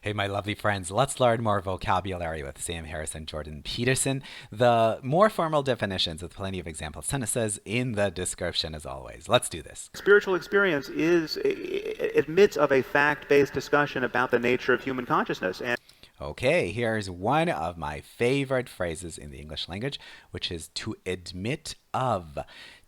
Hey, my lovely friends, let's learn more vocabulary with Sam Harris and Jordan Peterson. The more formal definitions with plenty of example sentences in the description as always. Let's do this. Spiritual experience admits of a fact-based discussion about the nature of human consciousness. And Okay, here's one of my favorite phrases in the English language, which is to admit of.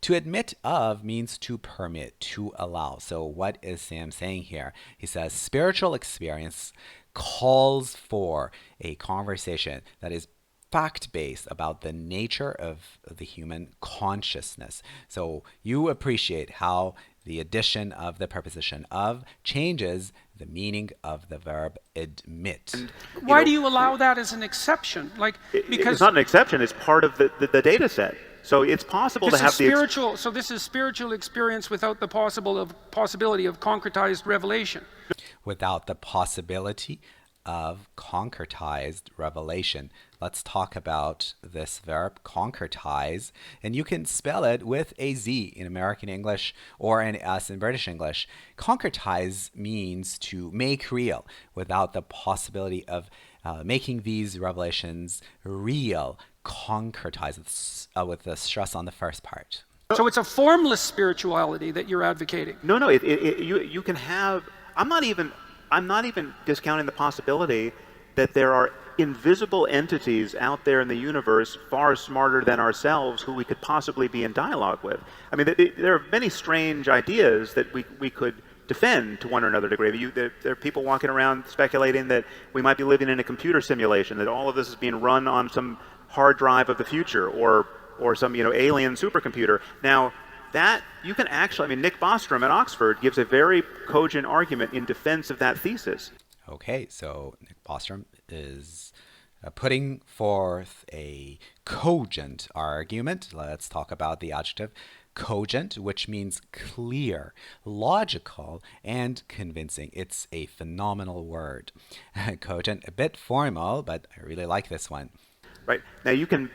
To admit of means to permit, to allow. So what is Sam saying here? He says spiritual experience calls for a conversation that is fact-based about the nature of the human consciousness. So you appreciate how the addition of the preposition of changes the meaning of the verb admit. Why do you allow that as an exception? Because it's not an exception, it's part of the data set. So it's possible to have spiritual. So this is spiritual experience without the possibility of concretized revelation. Without the possibility of concretized revelation. Let's talk about this verb, concretize, and you can spell it with a Z in American English or an S in British English. Concretize means to make real without the possibility of making these revelations real. Concretize with the stress on the first part. So it's a formless spirituality that you're advocating. No, you can have. I'm not even discounting the possibility that there are invisible entities out there in the universe far smarter than ourselves who we could possibly be in dialogue with. I mean, there are many strange ideas that we could defend to one or another degree. There are people walking around speculating that we might be living in a computer simulation, that all of this is being run on some hard drive of the future or some alien supercomputer. Now, that you can actually, Nick Bostrom at Oxford gives a very cogent argument in defense of that thesis. Okay, so Nick Bostrom is putting forth a cogent argument. Let's talk about the adjective cogent, which means clear, logical, and convincing. It's a phenomenal word. Cogent, a bit formal, but I really like this one. Right. Now you can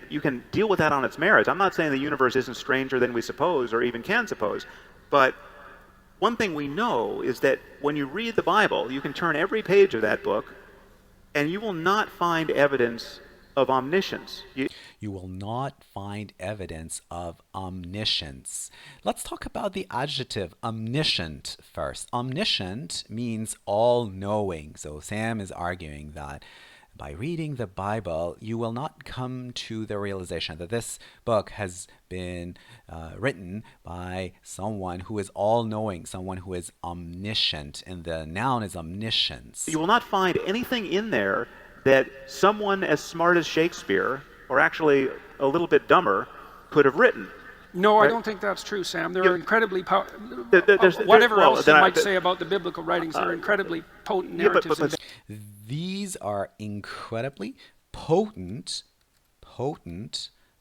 deal with that on its merits. I'm not saying the universe isn't stranger than we suppose or even can suppose, but one thing we know is that when you read the Bible, you can turn every page of that book and you will not find evidence of omniscience. You will not find evidence of omniscience. Let's talk about the adjective omniscient first. Omniscient means all-knowing. So Sam is arguing that by reading the Bible, you will not come to the realization that this book has been written by someone who is all-knowing, someone who is omniscient, and the noun is omniscience. You will not find anything in there that someone as smart as Shakespeare, or actually a little bit dumber, could have written. No, I don't think that's true, Sam. There are incredibly whatever else you might say about the biblical writings, they're incredibly potent narratives. These are incredibly potent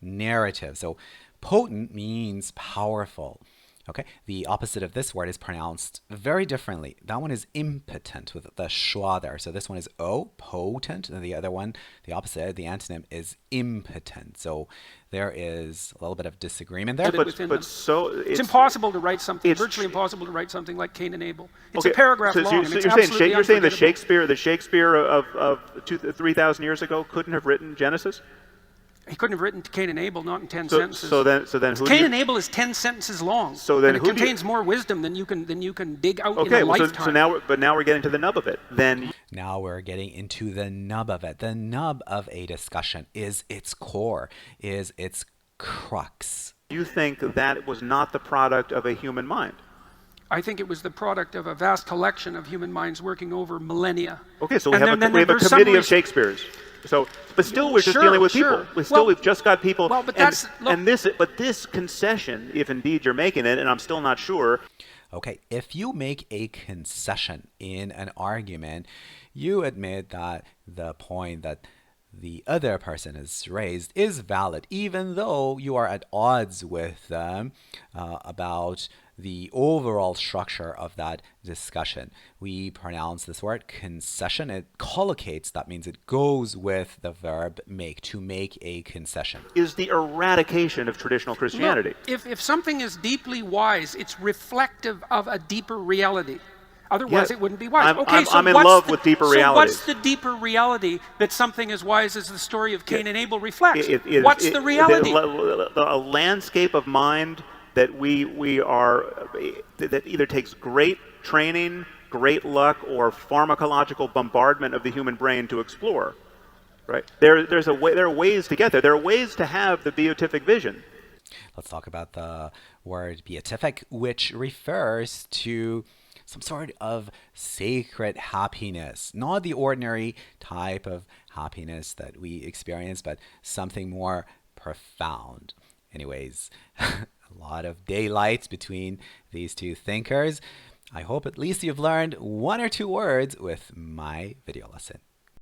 narratives. So potent means powerful. Okay, the opposite of this word is pronounced very differently. That one is impotent with the schwa there. So this one is O, potent, and the other one, the opposite, the antonym is impotent. So there is a little bit of disagreement there. It's impossible to write something, virtually impossible to write something like Cain and Abel. It's a paragraph long. So you're saying that Shakespeare of 3,000 years ago couldn't have written Genesis? He couldn't have written Cain and Abel, not in 10 sentences. So then Cain and Abel is 10 sentences long. And it contains more wisdom than you can dig out in a lifetime. So now we're getting to the nub of it. Now we're getting into the nub of it. The nub of a discussion is its core, is its crux. You think that was not the product of a human mind? I think it was the product of a vast collection of human minds working over millennia. Okay, so we have a committee of Shakespeare's. But still, we're just dealing with people. We've just got people. Well, but this concession, if indeed you're making it, and I'm still not sure. Okay, if you make a concession in an argument, you admit that the point that the other person has raised is valid, even though you are at odds with them about the overall structure of that discussion. We pronounce this word concession. It collocates, that means it goes with the verb make, to make a concession. Is the eradication of traditional Christianity. Look, if something is deeply wise, it's reflective of a deeper reality. Otherwise, it wouldn't be wise. I'm in love with deeper realities. So what's the deeper reality that something as wise as the story of Cain and Abel reflects? What's the reality? A landscape of mind that that either takes great training, great luck, or pharmacological bombardment of the human brain to explore. Right? There are ways to get there. There are ways to have the beatific vision. Let's talk about the word beatific, which refers to some sort of sacred happiness, not the ordinary type of happiness that we experience, but something more profound. Anyways, a lot of daylight between these two thinkers. I hope at least you've learned one or two words with my video lesson.